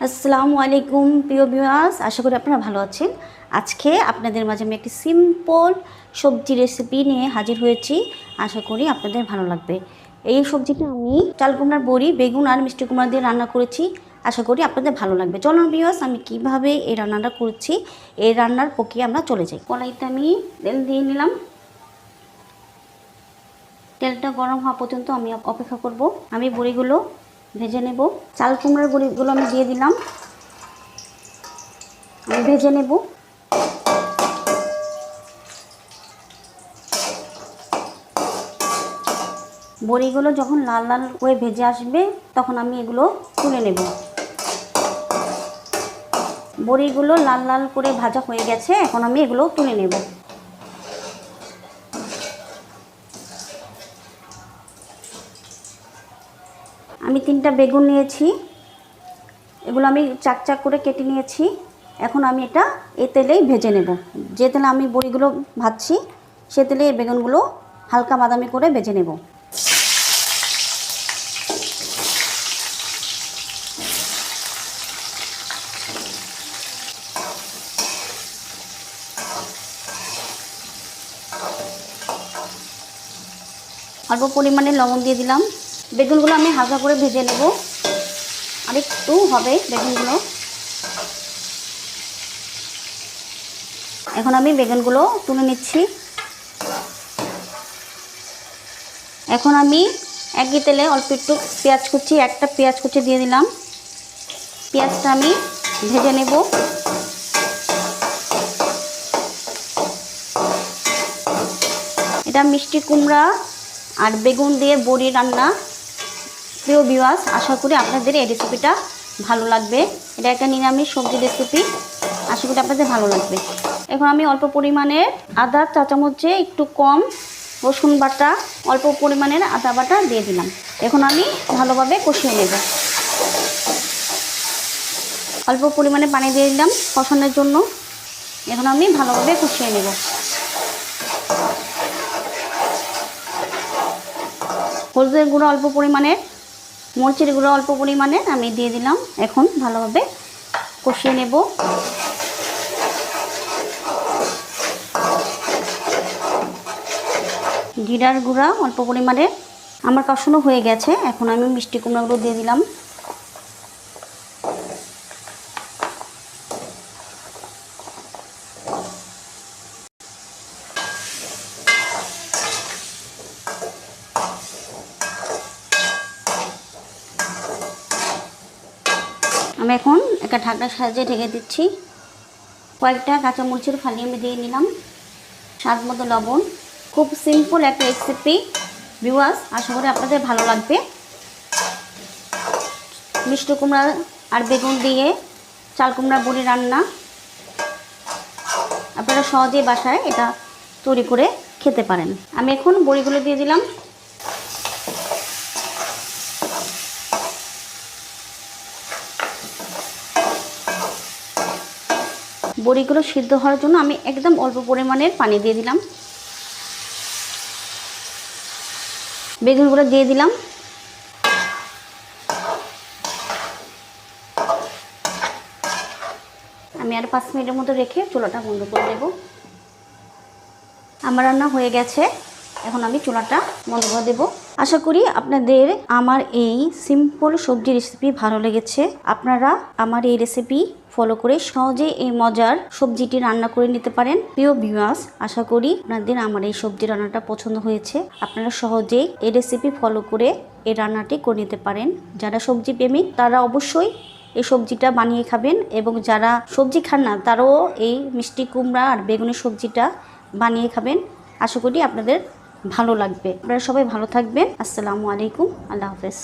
আসসালামু আলাইকুম প্রিয় ভিউয়ার্স, আশা করি আপনারা ভালো আছেন। আজকে আপনাদের মাঝে আমি একটি সিম্পল সবজি রেসিপি নিয়ে হাজির হয়েছি। আশা করি আপনাদের ভালো লাগবে। এই সবজিটা আমি চাল কুমড়ার বড়ি, বেগুন আর মিষ্টি কুমড়া দিয়ে রান্না করেছি। আশা করি আপনাদের ভালো লাগবে। চলুন ভিউয়ার্স, আমি কিভাবে এই রান্নাটা করছি এই রান্নার প্রক্রিয়া আমরা চলে যাই। কড়াইতে আমি তেল দিয়ে নিলাম। তেলটা গরম হওয়া পর্যন্ত আমি অপেক্ষা করব। আমি বড়িগুলো ভেজে নেব। চাল কুমড়ার বড়িগুলো আমি দিয়ে দিলাম, আমি ভেজে নেব। বড়িগুলো যখন লাল লাল হয়ে ভেজে আসবে তখন আমি এগুলো তুলে নেব। বড়িগুলো লাল লাল করে ভাজা হয়ে গেছে, এখন আমি এগুলো তুলে নেব। আমি 3টা বেগুন নিয়েছি, এগুলো আমি চাক চাক করে কেটে নিয়েছি। এখন আমি এটা এই তেলেই ভেজে নেব। যে তেলে আমি বড়িগুলো ভাজছি সে তেলে এই বেগুনগুলো হালকা বাদামি করে ভেজে নেব। অল্প পরিমাণে লবণ দিয়ে দিলাম। বেগুনগুলো আমি হালকা করে ভেজে নেব, আর একটু হবে বেগুনগুলো। এখন আমি বেগুনগুলো তুলে নিচ্ছি। এখন আমি একই তেলে অল্প একটু পেঁয়াজ কুচি, একটা পেঁয়াজ কুচি দিয়ে দিলাম। পেঁয়াজটা আমি ভেজে নেব। এটা মিষ্টি কুমড়া আর বেগুন দিয়ে বড়ি রান্না। প্রিয় ভিউয়ার্স, আশা করি আপনাদের এই রেসিপিটা ভালো লাগবে। এটা একটা নিরামিষ সবজি রেসিপি, আশা করি আপনাদের ভালো লাগবে। এখন আমি অল্প পরিমাণের আদা, চা চামচে একটু কম রসুন বাটা, অল্প পরিমাণের আদা বাটা দিয়ে দিলাম। এখন আমি ভালোভাবে কষিয়ে নেব। অল্প পরিমাণে পানি দিয়ে দিলাম কষানোর জন্য। এখন আমি ভালোভাবে কষিয়ে নেব। হলুদের গুঁড়ো অল্প পরিমাণের, মরিচের গুঁড়ো অল্প পরিমাণের আমি দিয়ে দিলাম। এখন ভালোভাবে কষিয়ে নেব। জিরার গুঁড়া অল্প পরিমাণে। আমার কষানো হয়ে গেছে, এখন আমি মিষ্টি কুমড়াগুলো দিয়ে দিলাম। আমি এখন একটা ঢাকনার সাহায্যে ঢেকে দিচ্ছি। কয়েকটা কাঁচামরিচের ফালি আমি দিয়ে নিলাম, স্বাদ মতো লবণ। খুব সিম্পল একটা রেসিপি ভিউয়ার্স, আশা করি আপনাদের ভালো লাগবে। মিষ্টি কুমড়া আর বেগুন দিয়ে চাল কুমড়া বড়ি রান্না, আপনারা সহজেই বাসায় এটা তৈরি করে খেতে পারেন। আমি এখন বড়িগুলো দিয়ে দিলাম। বড়িগুলো সিদ্ধ হওয়ার জন্য আমি একদম অল্প পরিমাণের পানি দিয়ে দিলাম। বেগুনগুলো দিয়ে দিলাম। আমি আর 5 মিনিটের মতো রেখে চুলাটা বন্ধ করে দেব। আমার রান্না হয়ে গেছে, এখন আমি চুলাটা বন্ধ করে দেব। আশা করি আপনাদের আমার এই সিম্পল সবজি রেসিপি ভালো লেগেছে। আপনারা আমার এই রেসিপি ফলো করে সহজে এই মজার সবজিটি রান্না করে নিতে পারেন। প্রিয় ভিউয়ার্স, আশা করি আপনাদের আমার এই সবজি রান্নাটা পছন্দ হয়েছে। আপনারা সহজেই এই রেসিপি ফলো করে এই রান্নাটি করে নিতে পারেন। যারা সবজি প্রেমিক তারা অবশ্যই এই সবজিটা বানিয়ে খাবেন, এবং যারা সবজি খান না তারাও এই মিষ্টি কুমড়া আর বেগুনের সবজিটা বানিয়ে খাবেন। আশা করি আপনাদের ভালো লাগবে। আপনারা সবাই ভালো থাকবেন। আসসালামু আলাইকুম, আল্লাহ হাফেজ।